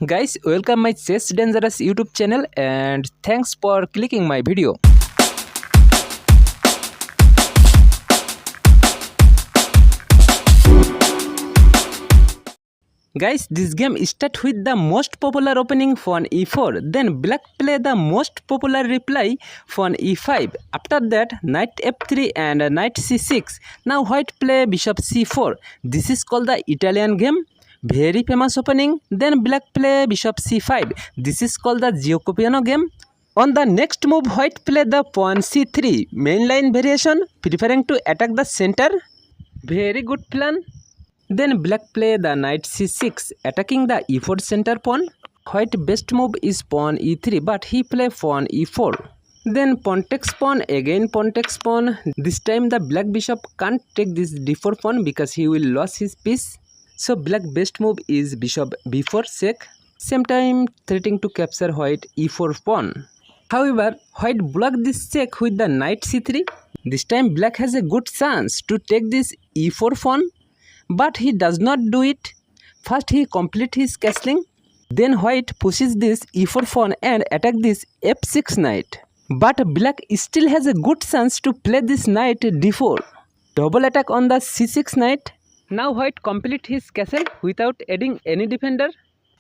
Guys, welcome my Chess Dangerous YouTube channel and thanks for clicking my video. Guys, this game start with the most popular opening pawn e4, then black play the most popular reply pawn e5. After that, knight f3 and knight c6. Now white play bishop c4. This is called the Italian game. Very famous opening. Then black play bishop c5. This is called the Giocopiano game. On the next move, white play the pawn c3, mainline variation, preferring to attack the center. Very good plan. Then black play the knight c6, attacking the e4 center pawn. White best move is pawn e3, but he play pawn e4. Then pawn takes pawn, again pawn takes pawn. This time the black bishop can't take this d4 pawn because he will lose his piece. So black best move is bishop b4 check, same time threatening to capture white e4 pawn. However, white blocked this check with the knight c3. This time black has a good chance to take this e4 pawn, but he does not do it. First he complete his castling, then white pushes this e4 pawn and attack this f6 knight. But black still has a good chance to play this knight d4. Double attack on the c6 knight. Now white complete his castle without adding any defender.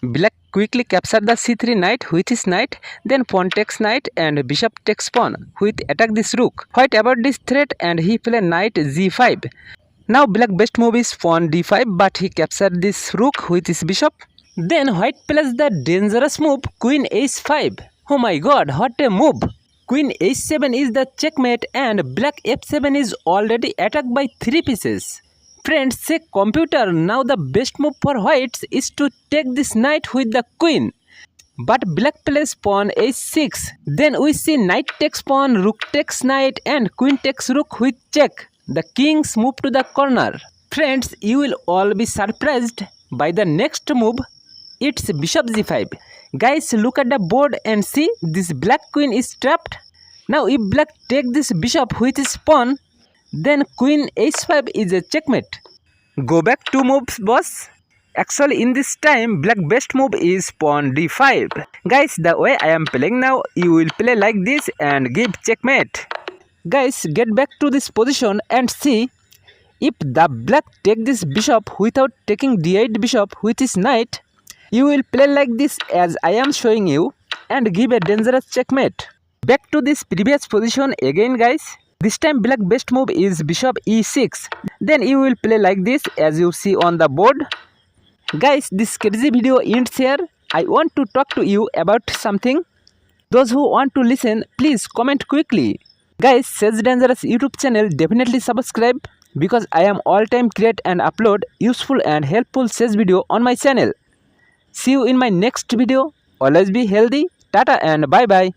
Black quickly captured the c3 knight with his knight, then pawn takes knight and bishop takes pawn with attack this rook. White avoid this threat and he play knight g5. Now black best move is pawn d5, but he captured this rook with his bishop. Then white plays the dangerous move queen h5. Oh my god, what a move! Queen h7 is the checkmate and black f7 is already attacked by 3 pieces. Friends, check computer. Now the best move for whites is to take this knight with the queen. But black plays pawn h6. Then we see knight takes pawn, rook takes knight and queen takes rook with check. The kings move to the corner. Friends, you will all be surprised by the next move. It's bishop g5. Guys, look at the board and see this black queen is trapped. Now if black take this bishop with his pawn, then queen h5 is a checkmate. Go back 2 moves, boss. Actually, in this time, black best move is pawn d5. Guys, the way I am playing now, you will play like this and give checkmate. Guys, get back to this position and see if the black take this bishop without taking d8 bishop with his knight, you will play like this as I am showing you and give a dangerous checkmate. Back to this previous position again, guys. This time black best move is bishop e6. Then you will play like this as you see on the board. Guys, this crazy video ends here. I want to talk to you about something. Those who want to listen, please comment quickly. Guys, Chess Dangerous YouTube channel definitely subscribe because I am all time create and upload useful and helpful chess video on my channel. See you in my next video. Always be healthy. Tata and bye bye.